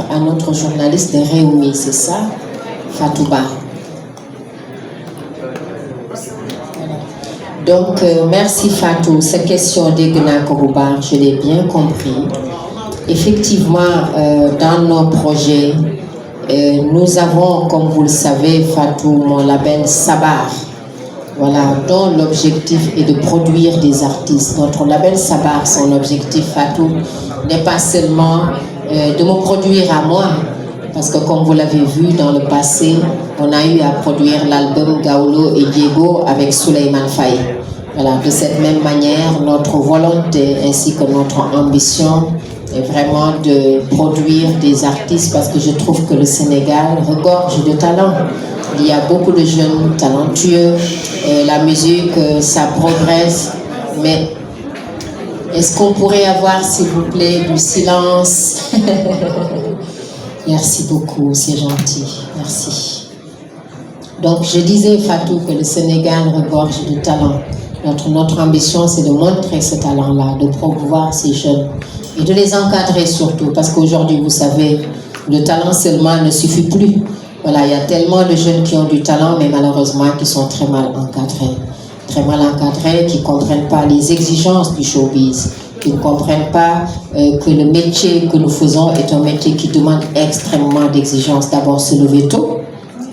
à notre journaliste de Réumi, c'est ça, Fatouba. Donc, merci Fatou. Cette question d'Egna Koroubar, je l'ai bien compris. Effectivement, dans nos projets, nous avons, comme vous le savez, Fatou, mon label Sabar, voilà, dont l'objectif est de produire des artistes. Notre label Sabar, son objectif, Fatou, n'est pas seulement de me produire à moi, parce que comme vous l'avez vu dans le passé, on a eu à produire l'album Gaolo et Diego avec Souleymane Faye. Voilà, de cette même manière, notre volonté ainsi que notre ambition est vraiment de produire des artistes, parce que je trouve que le Sénégal regorge de talents. Il y a beaucoup de jeunes talentueux, la musique, ça progresse, mais est-ce qu'on pourrait avoir, s'il vous plaît, du silence? Merci beaucoup, c'est gentil, merci. Donc je disais, Fatou, que le Sénégal regorge de talents. Notre ambition, c'est de montrer ce talent-là, de promouvoir ces jeunes et de les encadrer surtout, parce qu'aujourd'hui, vous savez, le talent seulement ne suffit plus. Voilà, il y a tellement de jeunes qui ont du talent, mais malheureusement qui sont très mal encadrés, qui ne comprennent pas les exigences du showbiz, qui ne comprennent pas que le métier que nous faisons est un métier qui demande extrêmement d'exigences. D'abord, se lever tôt,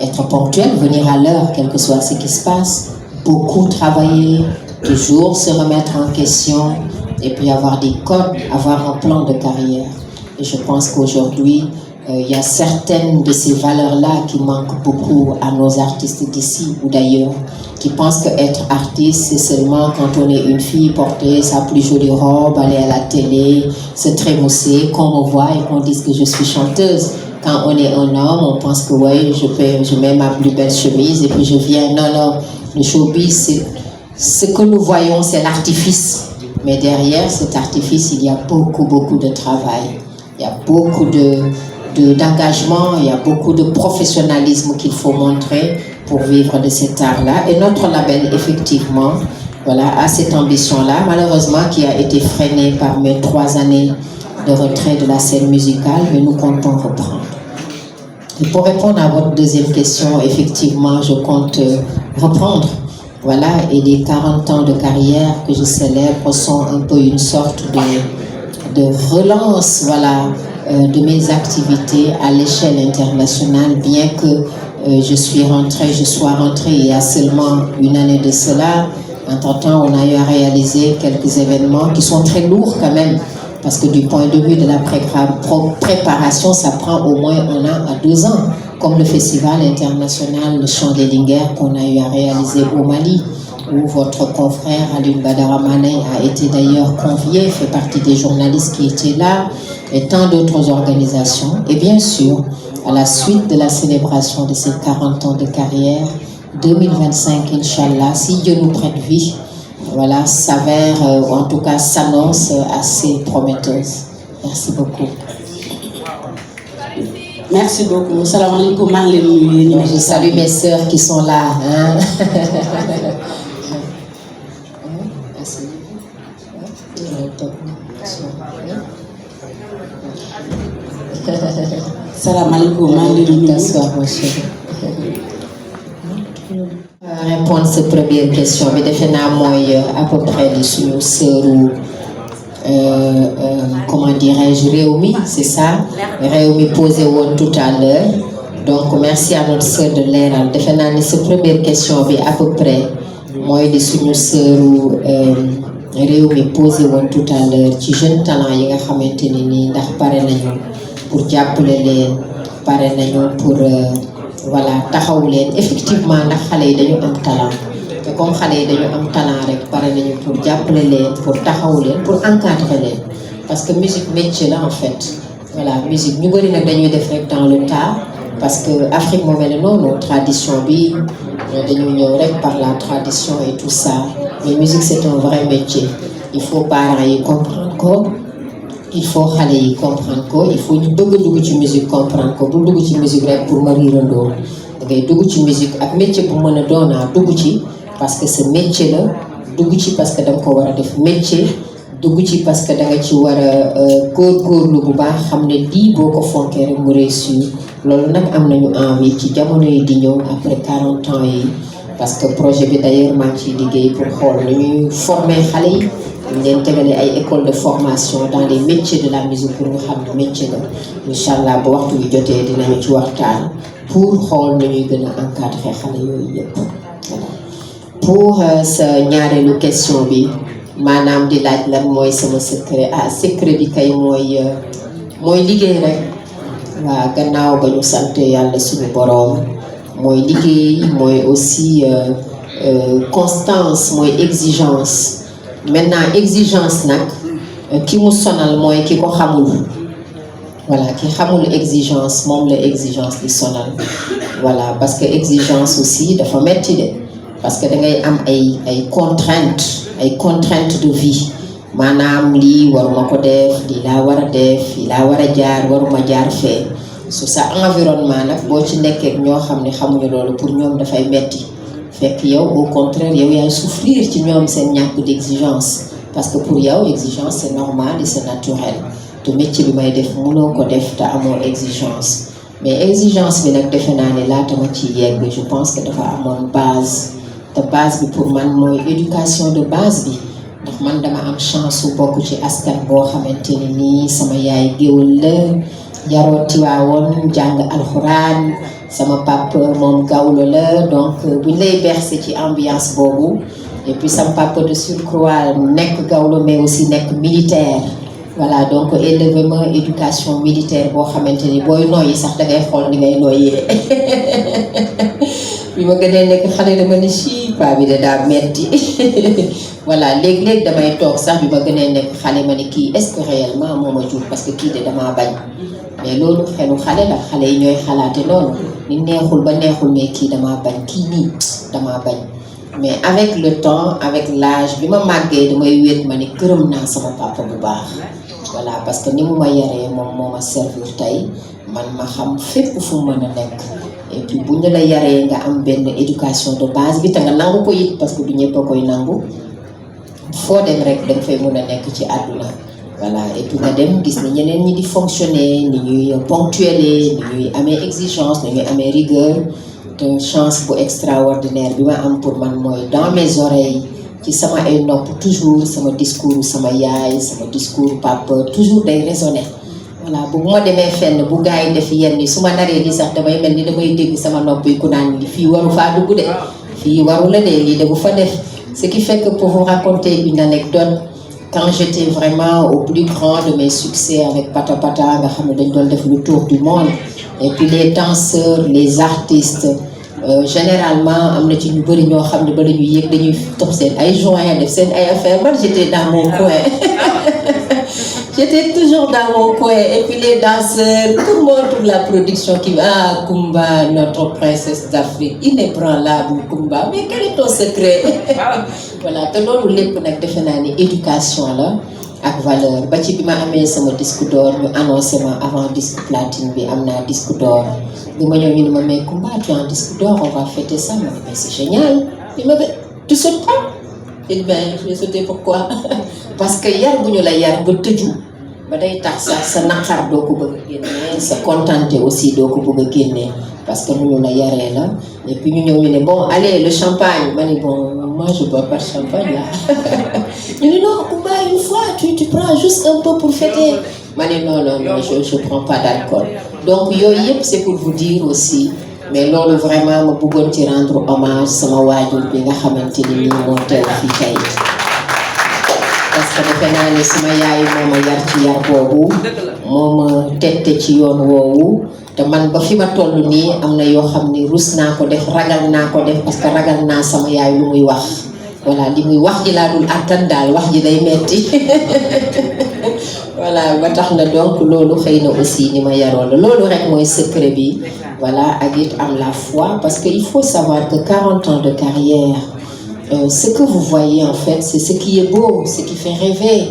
être ponctuel, venir à l'heure, quel que soit ce qui se passe, beaucoup travailler, toujours se remettre en question, et puis avoir des codes, avoir un plan de carrière. Et je pense qu'aujourd'hui, il y a certaines de ces valeurs-là qui manquent beaucoup à nos artistes d'ici ou d'ailleurs, qui pensent qu'être artiste, c'est seulement quand on est une fille, porter sa plus jolie robe, aller à la télé, se trémousser, qu'on me voit et qu'on dise que je suis chanteuse. Quand on est un homme, on pense que ouais, je mets ma plus belle chemise et puis je viens. Non, non, le showbiz, c'est ce que nous voyons, c'est l'artifice. Mais derrière cet artifice, il y a beaucoup, beaucoup de travail. Il y a beaucoup d'engagement, il y a beaucoup de professionnalisme qu'il faut montrer pour vivre de cet art-là. Et notre label, effectivement, voilà, a cette ambition-là, malheureusement, qui a été freinée par mes 3 années de retrait de la scène musicale, mais nous comptons reprendre. Et pour répondre à votre deuxième question, effectivement, je compte reprendre. Voilà, et les 40 ans de carrière que je célèbre sont un peu une sorte de relance, voilà, de mes activités à l'échelle internationale, bien que je sois rentrée il y a seulement une année de cela. Entre-temps, on a eu à réaliser quelques événements qui sont très lourds quand même, parce que du point de vue de la préparation, ça prend au moins 1 an à 2 ans, comme le festival international Le Chant des Linguères qu'on a eu à réaliser au Mali, où votre confrère Alioune Badara Mané a été d'ailleurs convié, fait partie des journalistes qui étaient là, et tant d'autres organisations. Et bien sûr, à la suite de la célébration de ces 40 ans de carrière, 2025, Inch'Allah, si Dieu nous prête vie, voilà, s'avère, ou en tout cas s'annonce assez prometteuse. Merci beaucoup. Merci beaucoup. Salam alaikum. Je salue mes sœurs qui sont là. Hein? Salam alaikum. T'asseoir, mon chéri. Répondre à cette première question, mais définitivement, à peu près de suñu sœuru, comment dirais-je, Réumi, c'est ça? Réumi posé tout à l'heure. Donc, merci à notre sœur de l'air. Définitivement, cette première question, à peu près, moi, de suñu sœuru, Réumi posé tout à l'heure. Ci jeune talent, il y a xamanteni ndax paré nañu pour jàppale leen, paré nañu pour voilà, taxaw leen. Effectivement, ndax xalé yi dañu am talent. Et comme xalé yi dañu am talent rek paré nañu pour jàppale leen, pour taxaw leen, pour encadrer leen. Parce que musique métier là en fait. Voilà, musique ñu bari nak dañuy def rek dans le tas, parce que Afrique mo mel non tradition bi dañu ñëw rek par la tradition et tout ça. Mais musique c'est un vrai métier. Il faut parents yi comprendre ko. Il faut xalé yi comprendre ko, il faut ñu bëgg dugg ci musique comprendre ko, bu dugg ci musique rek pour ma rirandoo. Da ngay dugg ci musique ak métier bu mëna doona dugg ci parce que ce métier là, dugg ci parce que da nga ko wara def métier, dugg ci parce que da nga ci war a góorgóorlu bu baax xam ne lii boo ko fonkee rek mu réussir loolu nag am nañu envie ci jamono yi di ñëw après 40 ans yi parce que projet bi d'ailleurs maa ngi ciy liggéey pour xool nu ñuy former xale yi ñu leen tegale ay école de formation dans les métiers de la musique pour ñu xam ne métier la incha allah bu waxtu bi jotee dinañu ci waxtaan pour xool nu ñuy gën a encadrer xale yooyu yëpp voilà. Pour sa ñaareelu question bi maanaam di laaj lan mooy sama secret secret bi kay mooy liggéey rek waa gannaaw ba ñu sant yàlla suñu boroom mooy liggéey mooy aussi constance mooy exigence maintenant exigence nag ki mu sonal mooy ki ko xamul voilà ki xamul exigence moom la exigence di sonal voilà parce que exigence aussi dafa metti de parce que da ngay am ay contraintes de vie maanaam lii waruma ko def lii laa war a def lii laa war a jaar waruma jaar fee su sa environnement nag boo ci nekkee ñoo xam ne xamuñu loolu pour ñoom dafay metti fekk yow au contraire yow yaay souffrir ci ñoom seen ñàkk d'exigence parce que pour yow exigence c'est normal et c'est naturel te métier bi may def mënoo ko def te amoo exigence mais exigence bi nag defe naa ne laata ma ci yegg je pense que dafa amoon base te base bi pour man mooy éducation de base bi ndax man dama am chance su bokk ci askan boo xamante ne nii sama yaay géwël la yaroo Tiwaawoon jàng alxuraan sama papa moom gawlo la donc buñ lay bercé ci ambiance boobu et puis sama papa de surcroît nekk gawlo mais aussi nekk militaire voilà donc élevé ma éducation militaire boo xamante ni booy nooyi sax da ngay xool ni ngay nooyee bi ma gënee nekk xale dama ne ci paa bi da daa metti voilà léeg-léeg damay toog sax bi ma gënee nekk xale ma ne kii est-ce que réellement moo ma jur parce que kii de damaa bañ mais loolu xelu xale la xale yi ñooy xalaate loolu ni neexul ba neexul mais kii damaa bañ kii nii damaa bañ mais avec le temps avec l'âge bi ma màggee damay wéet ma ne gërëm naa sama papa bu baax voilà parce que ni mu ma yaree moom moo ma servir tey man ma xam fépp fu mu mën a nekk et puis bu ñu la yaree nga am benn éducation de base bi te nga nangu ko it parce que du ñëpp a koy nangu foo dem rek da nga fay mën a nekk ci àdduna voilà et puis nga dem gis ni ñeneen ñi di fonctionner ni ñuy ponctueler ni ñuy amee exigence ni ñuy amee rigueur te chance bu extraordinaire bi ma am pour man mooy dans mes oreilles ci sama ay nopp toujours sama discours sama yaay sama discours papa toujours day résonner voilà bu ma demee fenn bu gars yi def yenn ni su ma naree di sax damay mel ni damay dégg sama nopp yi ku naan li fii waru faa dugg de fii waru la de lii de bu fa def ce qui fait que pour vous raconter une anecdote quand j'étais vraiment au plus grand de mes succès avec Pata Pata nga xam ne dañ doon def le tour du monde et puis les danseurs les artistes généralement am na ci ñu bëri ñoo xam ne ba dañuy yéeg dañuy tox seen ay joints def seen ay affaires man j'étais dans mon coin j'étais toujours dans mon coin et puis les danseurs tout le monde toute la production qui va Kumba notre princesse d'Afrique inébranlable Kumba mais quel est ton secret voilà te loolu lépp nag defe naa ni éducation la ak valeur ba ci bi ma amee sama disque d'or ñu annoncé ma avant disque platine bi am naa disque d'or bi ma ñëw ñu ne ma mais Kumba tu as un disque d'or on va fêter ça mais c'est génial il m'a dit tu sautes pas et bien je vais sauter pourquoi parce que yar bu ñu la yar ba tëju ba day tax sax sa naqar doo ko bëgg a génnee sa contenté aussi doo ko bëgg a génnee parce que nu ñu la yaree la et puis ñu ñëw ñu ne bon allez le champagne ma ne bon moi je bois pas de champagne là ñu ne non Kumba une fois tu prends juste un peu pour fêter ma ne non je prends pas d'alcool donc yooyu yëpp c'est pour vous dire aussi mais loolu vraiment ma bëggoon ci rendre hommage sama waajur bi nga xamante ni nii moo teew fii tey parce que defe naa ne sama yaay moo ma yar ci yar boobu moo ma tette ci yoon woowu te man ba fi ma toll nii am na yoo xam ni rus naa ko def ragal naa ko def parce que ragal naa sama yaay lu muy wax voilà li muy wax ji laa dul attan daal wax ji day metti voilà ba tax na donc loolu xëy na aussi ni ma yaroon la loolu rek mooy secret bi voilà ak it am la foi parce que il faut savoir que 40 ans de carrière ce que vous voyez en fait c'est ce qui est beau ce qui fait rêver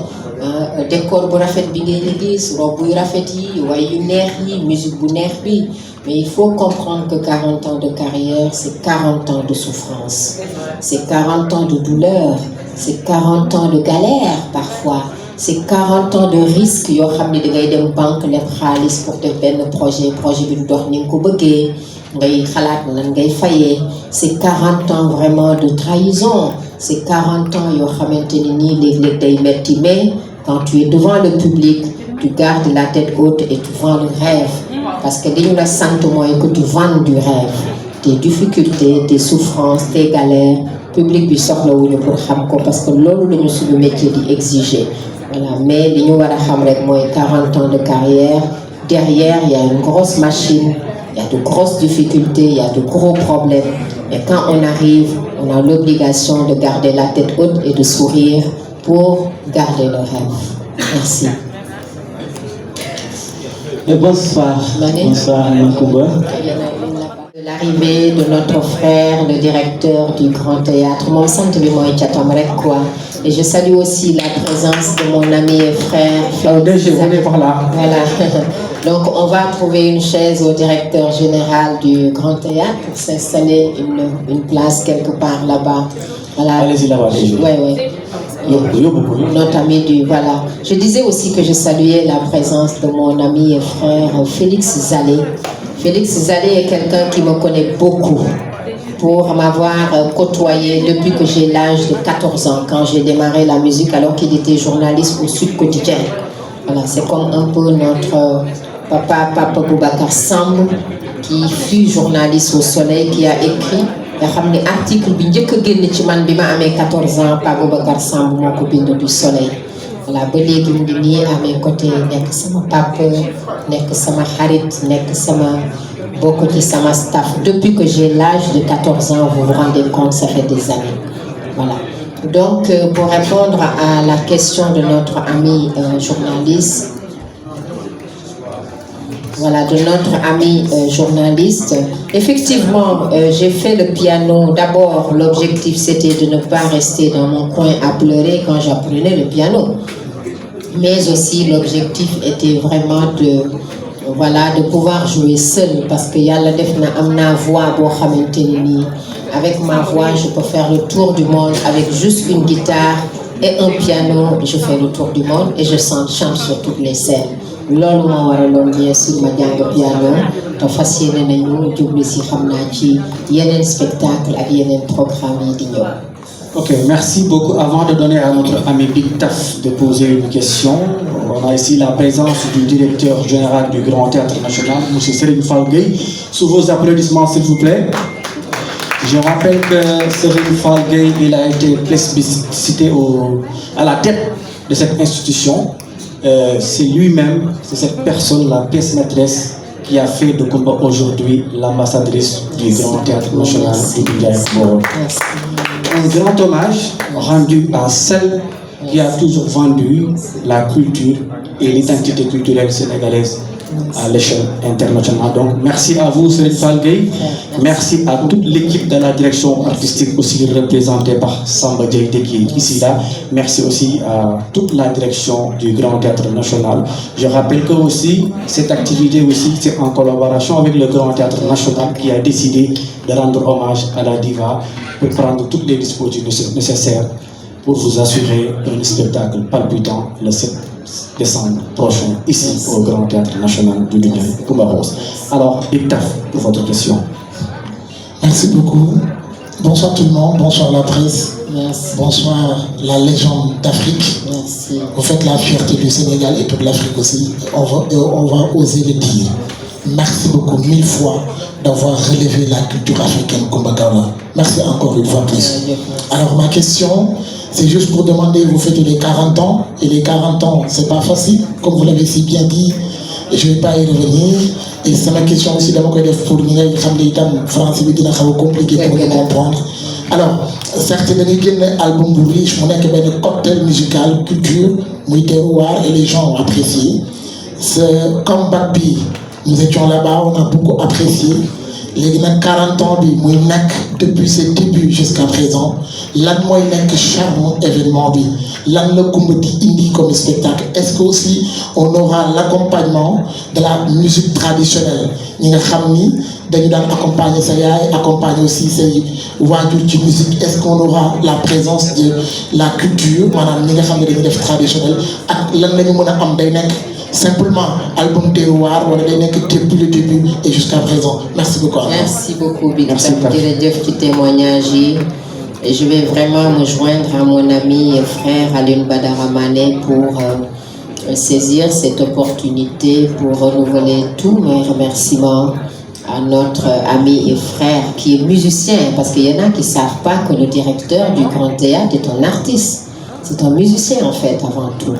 décor bu rafet bi ngay gis robe yu rafet yi way yu neex yi musique bu neex bi mais il faut comprendre que 40 ans de carrière c'est 40 ans de souffrance c'est 40 ans de douleur c'est 40 ans de galère parfois c'est 40 ans de risque yoo xam ne dangay dem banque leb xaalis pour def benn projet bi du dox ni nga ko bëggee ngay xalaat nan ngay fayee. C'est 40 ans vraiment de trahison, c'est 40 ans yoo xamante ni nii léeg-léeg day metti, mais quand tu es devant le public tu gardes la tête haute et tu vends le rêve, parce que dañu la sant mooy que tu vends du rêve, tes difficultés, tes souffrances, tes galères, public bi soxlawuñu pour xam ko parce que loolu lañu suñu métier di exiger. Voilà, mais li ñu war a xam rek mooy 40 ans de carrière, derrière il y a une grosse machine, il y a de grosses difficultés, il y a de gros problèmes, mais quand on arrive, on a l'obligation de garder la tête haute et de sourire pour garder le rêve. Merci. Et bonsoir. Bonsoir, Mankouba. L'arrivée de notre frère, le directeur du Grand Théâtre, mon centre de moi quoi. Et je salue aussi la présence de mon ami et frère. Voilà. Donc on va trouver une chaise au directeur général du Grand Théâtre pour s'installer une place quelque part là-bas. Voilà. Allez-y là-bas. Ouais. Notre ami voilà. Je disais aussi que je saluais la présence de mon ami et frère Félix Zalé. Félix Zalé est quelqu'un qui me connaît beaucoup pour m'avoir côtoyé depuis que j'ai l'âge de 14 ans, quand j'ai démarré la musique alors qu'il était journaliste au Sud Quotidien. Voilà, c'est comme un peu notre papa Boubacar Samb, qui fut journaliste au Soleil, qui a écrit un article bi njëkk a génn ci man bi ma amee 14 ans, Papa Boubacar Samb moo ko bind du Soleil. Voilà, ba léegi mu ngi nii à mes côtés, nekk sama papa, nekk sama xarit, nekk sama bokk ci sama staff. Depuis que j'ai l'âge de 14 ans, vous vous rendez compte, ça fait des années. Voilà. Donc, pour répondre à la question de notre ami journaliste, effectivement, j'ai fait le piano. D'abord, l'objectif c'était de ne pas rester dans mon coin à pleurer quand j'apprenais le piano. Mais aussi, l'objectif était vraiment de pouvoir jouer seul, parce que yalla def na amna voix bo xamanteni ni, avec ma voix je peux faire le tour du monde. Avec juste une guitare et un piano, je fais le tour du monde et je chante sur toutes les scènes. Loolu moo waraloon bien sûr ma jàng piano te fas yéene nañu jublu si xam naa ci yeneen spectacle ak yeneen programme yi di ñëw. Ok, merci beaucoup. Avant de donner à notre ami Big Taf de poser une question, on a ici la présence du directeur général du Grand Théâtre National, M. Serigne Fall Gueye. Sous vos applaudissements, s'il vous plaît. Je rappelle que Serigne Fall Gueye, il a été plébiscité à la tête de cette institution. C'est lui-même, c'est cette personne, la pièce maîtresse, qui a fait de Koumba aujourd'hui l'ambassadrice du Grand Théâtre National du Ndiaye-Mboro. Un grand hommage rendu à celle qui a toujours vendu la culture et l'identité culturelle sénégalaise à l'échelle internationale. Donc merci à vous, Serigne Fall Gueye. Merci à toute l'équipe de la direction artistique aussi représentée par Samba Diaité qui est ici là. Merci aussi à toute la direction du Grand Théâtre National. Je rappelle que aussi cette activité aussi c'est en collaboration avec le Grand Théâtre National qui a décidé de rendre hommage à la diva pour prendre toutes les dispositions nécessaires pour vous assurer un spectacle palpitant le 7 décembre prochain ici au Grand Théâtre National du Ndiaye-Coumba Rose. Alors, Big Taf, pour votre question. Merci beaucoup. Bonsoir tout le monde, bonsoir la presse. Merci. Bonsoir la légende d'Afrique. Merci. Vous faites la fierté du Sénégal et toute l'Afrique aussi. On va oser le dire. Merci beaucoup, 1000 fois, d'avoir relevé la culture africaine Coumba Gawla. Merci encore une fois plus. Alors ma question, c'est juste pour demander, vous fêtez les 40 ans, et les 40 ans, c'est pas facile, comme vous l'avez si bien dit, et je vais pas y revenir. Et c'est ma question aussi d'abord pour nous, français, c'est compliqué pour nous comprendre. Alors, certes, un album riche, mon un cocktail musical, culture, terroir, et les gens ont apprécié. Ce comeback, nous étions là-bas, on a beaucoup apprécié. léegi nag 40 ans bi muy nekk depuis ses débuts jusqu'à présent lan mooy nekk charme événement bi lan la Coumba di indi comme spectacle. Est-ce que aussi on aura l'accompagnement de la musique traditionnelle ñi nga xam ni dañu daan accompagner sa yaay accompagner aussi say waajur ci musique. Est-ce qu'on aura la présence de la culture maanaam ñi nga xam ne dañuy def traditionnel ak lan la ñu mën a am day nekk simplement album terroir wala day nekk depuis le début et jusqu'à présent. Merci beaucoup. Merci beaucoup Big Taf jërëjëf ci témoignage yi. Et je vais vraiment me joindre à mon ami et frère Alioune Badara Mané pour saisir cette opportunité pour renouveler tous mes remerciements à notre ami et frère qui est musicien, parce qu'il y en a qui ne savent pas que le directeur du Grand Théâtre est un artiste. C'est un musicien en fait avant tout.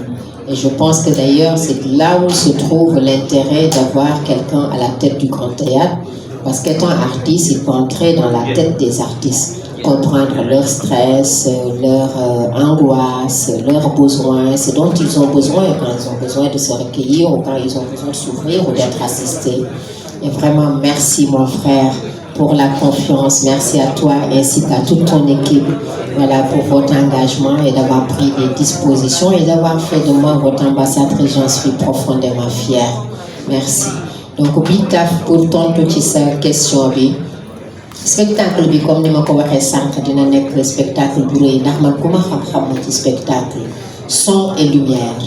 Et je pense que d'ailleurs c'est là où se trouve l'intérêt d'avoir quelqu'un à la tête du Grand Théâtre, parce qu'étant artiste, il peut entrer dans la tête des artistes, comprendre leur stress, leur angoisse, leurs besoins, ce dont ils ont besoin quand ils ont besoin de se recueillir ou quand ils ont besoin de s'ouvrir ou d'être assistés. Et vraiment, merci mon frère pour la confiance. Merci à toi ainsi qu'à toute ton équipe, voilà, pour votre engagement et d'avoir pris des dispositions et d'avoir fait de moi votre ambassadrice. J'en suis profondément fière. Merci. Donc, Big Taf, pour ton petit question, bi spectacle bi comme ni ma ko waxee sànq dina nekk spectacle bu rëy ndax man ku ma xam-xam ma ci spectacle son et lumière,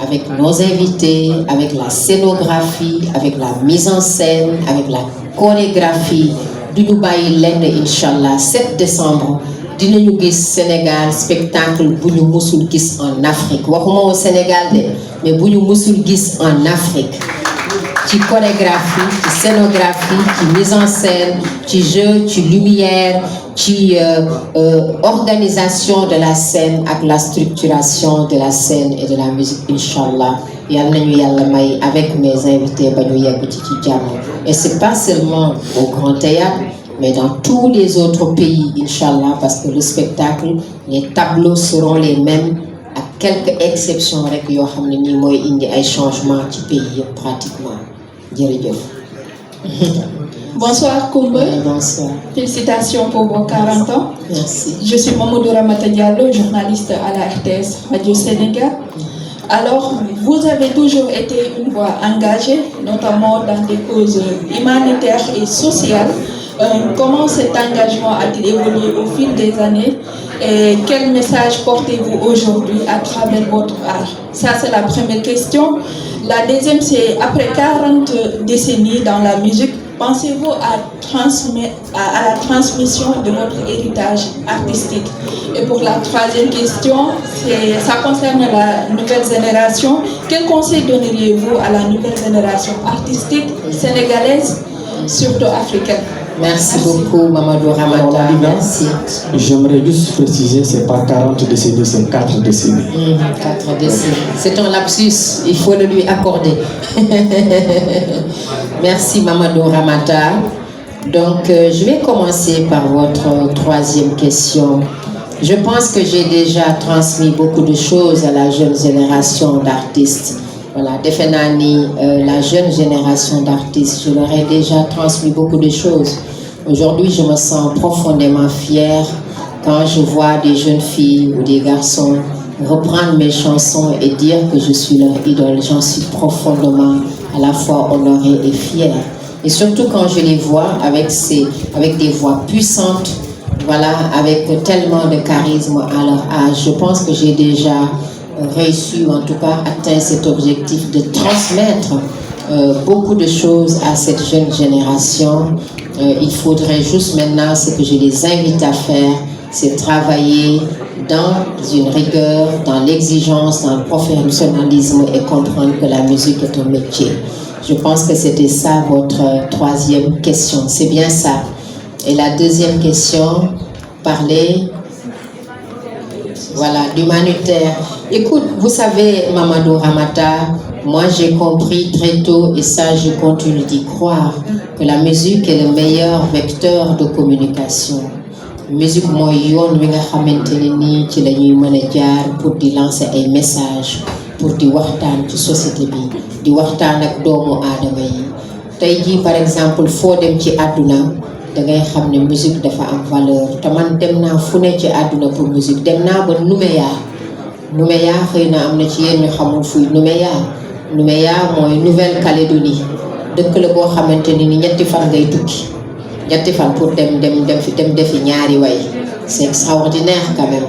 avec nos invités, avec la scénographie, avec la mise en scène, avec la chorégraphie. duñu bàyyi lenn inchallah 7 décembre dinañu gis Sénégal spectacle bu ñu musul gis en Afrique, waxuma au Sénégal de mais bu ñu musul gis en Afrique. Ci chorégraphie, ci scénographie, ci mise en scène, ci jeu, ci lumière, ci organisation de la scène ak la structuration de la scène et de la musique inchallah. Yal nañu Yàlla may avec mes invités ba ñu yegg ci jàmm. Et c'est pas seulement au Grand Théâtre, mais dans tous les autres pays inchallah, parce que le spectacle, les tableaux seront les mêmes. À quelques exceptions rek yoo xam ne nii mooy indi ay changements ci pays yëpp pratiquement. Jërëjëf. Bonsoir Coumba. Bonsoir. Félicitations pour vos 40 ans. Merci. Je suis Mamadou Ramata Diallo, journaliste à la RTS Radio Sénégal. Alors, vous avez toujours été une voix engagée, notamment dans des causes humanitaires et sociales. Comment cet engagement a-t-il évolué au fil des années et quel message portez-vous aujourd'hui à travers votre art? Ça, c'est la première question. La deuxième, c'est après 40 décennies dans la musique, pensez-vous à la transmission de notre héritage artistique? Et pour la troisième question, ça concerne la nouvelle génération. Quel conseil donneriez-vous à la nouvelle génération artistique sénégalaise, surtout africaine? Merci beaucoup Mamadou Ramata. Merci. J'aimerais juste préciser, c'est pas 40 décennies, c'est 4 décennies. 4 décennies. C'est un lapsus, il faut le lui accorder. Merci Mamadou Ramata. Donc je vais commencer par votre troisième question. Je pense que j'ai déjà transmis beaucoup de choses à la jeune génération d'artistes. Voilà, defe naa ni la jeune génération d'artistes, je leur ai déjà transmis beaucoup de choses. Aujourd'hui, je me sens profondément fière quand je vois des jeunes filles ou des garçons reprendre mes chansons et dire que je suis leur idole. J'en suis profondément à la fois honorée et fière. Et surtout quand je les vois avec des voix puissantes, voilà, avec tellement de charisme à leur âge. Je pense que j'ai déjà réussi, ou en tout cas atteint cet objectif de transmettre beaucoup de choses à cette jeune génération. Il faudrait juste maintenant, ce que je les invite à faire, c'est travailler dans une rigueur, dans l'exigence, dans le professionnalisme et comprendre que la musique est un métier. Je pense que c'était ça votre troisième question. C'est bien ça. Et la deuxième question, parler, voilà, d'humanitaire. Écoute, vous savez, Mamadou Ramata, moi j'ai compris très tôt, et ça je continue d'y croire, que la musique est le meilleur vecteur de communication. Musique mooy yoon wi nga xamante ne nii ci la ñuy mën a jaar pour di lancer ay messages, pour di waxtaan ci société bi, di waxtaan ak doomu aadama yi. tey jii par exemple foo dem ci àdduna da ngay xam ne musique dafa am valeur te man dem naa fu ne ci àdduna pour musique dem naa ba Nouméa xëy na am na ci yéen ñu xamul fuy Nouméa mooy Nouvelle-Calédonie dëkk la boo xamante ni ñetti fan ngay tukki ñetti fan pour dem defi ñaari way c'est extraordinaire quand même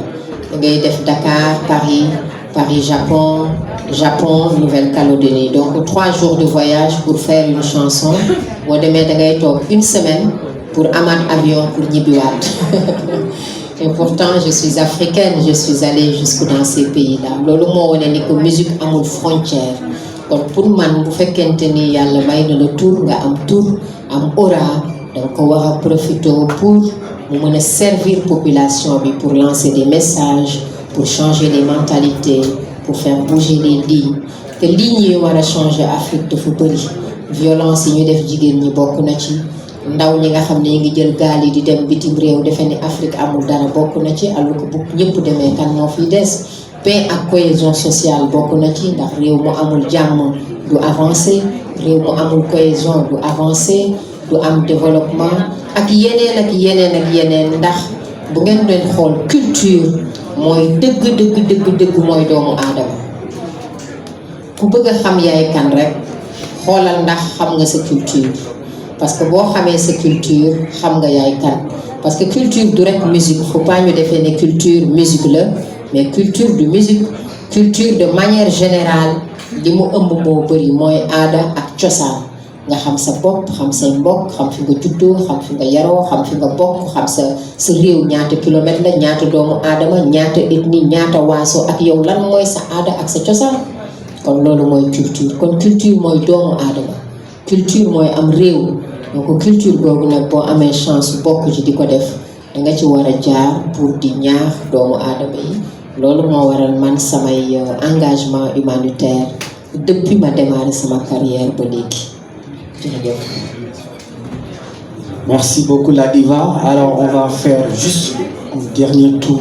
da ngay def Dakar Paris Japon Nouvelle-Calédonie donc 3 jours de voyage pour faire une chanson boo demee da ngay toog 1 semaine pour amaat avion pour ñibbiwaat et pourtant je suis africaine, je suis allée jusque dans ces pays-là loolu moo wane ni que musique amul frontière kon pour man bu fekkente ni yàlla may na la tur nga am tur am aura donc ko war a profiter pour mu mën a servir population bi pour lancer des messages pour changer les mentalités pour faire bouger les lignes te lignes yi war a changer Afrique dafa bëri violence yi ñu def jigéen ñi bokk na ci ndaw ñi nga xam ne ngi jël gaal yi di dem bitim réew defe ni Afrique amul dara bokk na ci alors que bu ñëpp demee kan moo fi des paix ak cohésion sociale bokk na ci ndax réew mu amul jàmm du avancer réew mu amul cohésion du avancer du am développement ak yeneen ndax bu ngeen doon xool culture mooy dëgg mooy doomu aadama ku bëgg a xam yaay kan rek xoolal ndax xam nga sa culture parce que boo xamee sa culture xam nga yaay kan parce que culture du rek musique faut pas ñu defee ne culture musique la mais culture de musique culture de manière générale li mu ëmb moo bëri mooy aada ak cosaan nga xam sa bopp xam say mbokk xam fi nga juddoo xam fi nga yaroo xam fi nga bokk xam sa réew ñaata kilomètre la ñaata doomu aadama ñaata ethnie ñaata waaso ak yow lan mooy sa aada ak sa cosaan kon loolu mooy culture kon culture mooy doomu aadama culture mooy am réew donc culture googu nag boo amee chance bokk ci di ko def da nga ci war a jaar pour di ñaax doomu aadama yi loolu moo waral man samay engagement humanitaire depuis ma démarré sama carrière ba léegi jërëjëf. Merci beaucoup la diva. Alors on va faire juste un dernier tour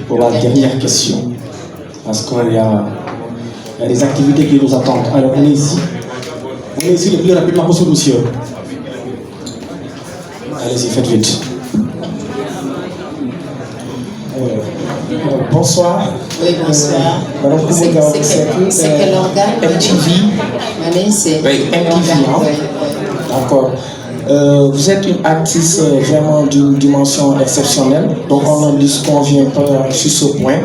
pour la dernière question parce qu'il y a des activités qui nous attendent. Alors allez-y le plus rapidement possible, monsieur. Allez-y, faites vite. Bonsoir. Oui, bonsoir. Madame Coumba c'est quel organe? MTV. Allez, c'est MTV. D'accord. Vous êtes une artiste vraiment d'une dimension exceptionnelle, donc on ne disconvient pas sur ce point.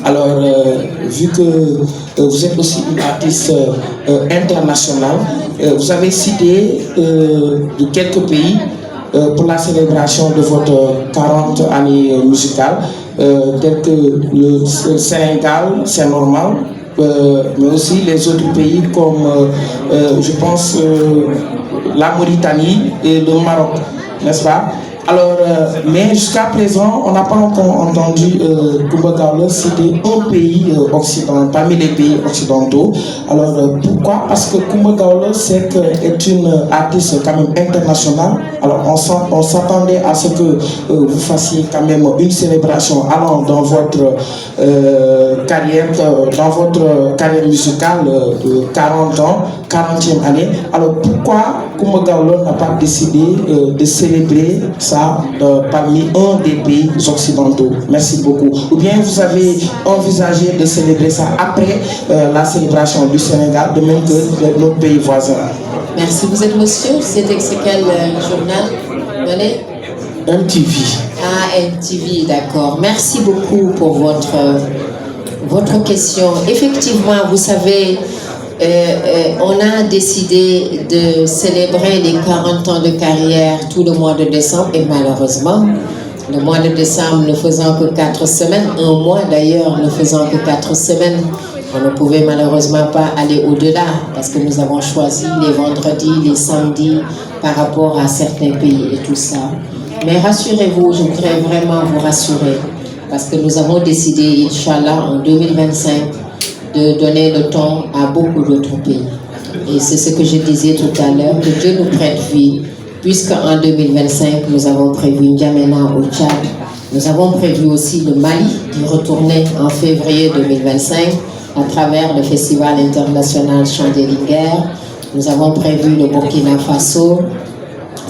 Alors, vu que vous êtes aussi une artiste internationale, vous avez cité de quelques pays pour la célébration de votre 40 années musicales, tels que le Sénégal, c'est normal, mais aussi les autres pays comme, je pense, la Mauritanie et le Maroc, n'est-ce pas? Alors, mais jusqu'à présent, on n'a pas encore entendu Coumba Gawlo citer un pays occidental, parmi les pays occidentaux. Alors, pourquoi? Parce que Coumba Gawlo est une artiste quand même internationale. Alors, on s'attendait à ce que vous fassiez quand même une célébration allant dans votre carrière musicale de 40 ans, 40e année. Alors, pourquoi Coumba Gawlo n'a pas décidé de célébrer ça parmi un des pays occidentaux? Merci beaucoup. Ou bien vous avez envisagé de célébrer ça après la célébration du Sénégal, de même que nos pays voisins? Merci. Vous êtes monsieur? C'est quel journal? Allez. MTV. Ah, MTV, d'accord. Merci beaucoup pour votre question. Effectivement, vous savez, on a décidé de célébrer les 40 ans de carrière tout le mois de décembre et malheureusement, le mois de décembre ne faisant que 4 semaines, un mois d'ailleurs ne faisant que 4 semaines, on ne pouvait malheureusement pas aller au-delà parce que nous avons choisi les vendredis, les samedis par rapport à certains pays et tout ça. Mais rassurez-vous, je voudrais vraiment vous rassurer parce que nous avons décidé, Inch'Allah, en 2025, de donner le temps à beaucoup d'autres pays. Et c'est ce que je disais tout à l'heure, que Dieu nous prête vie, puisqu'en 2025, nous avons prévu N'Djamena au Tchad. Nous avons prévu aussi le Mali, d'y retourner en février 2025 à travers le Festival international Chant des Linguères. Nous avons prévu le Burkina Faso,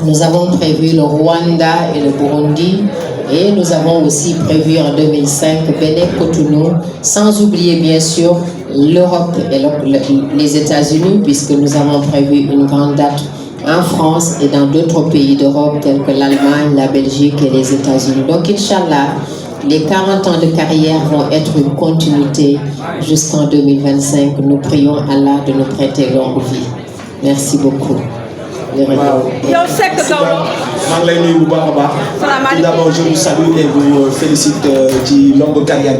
nous avons prévu le Rwanda et le Burundi, et nous avons aussi prévu en 2005 Bénin, Cotonou, sans oublier bien sûr l'Europe et les États-Unis, puisque nous avons prévu une grande date en France et dans d'autres pays d'Europe tels que l'Allemagne, la Belgique et les États-Unis. Donc, Inch'Allah, les 40 ans de carrière vont être une continuité jusqu'en 2025. Nous prions Allah de nous prêter longue vie. Merci beaucoup. D'abord, je vous salue et vous félicite de longue carrière.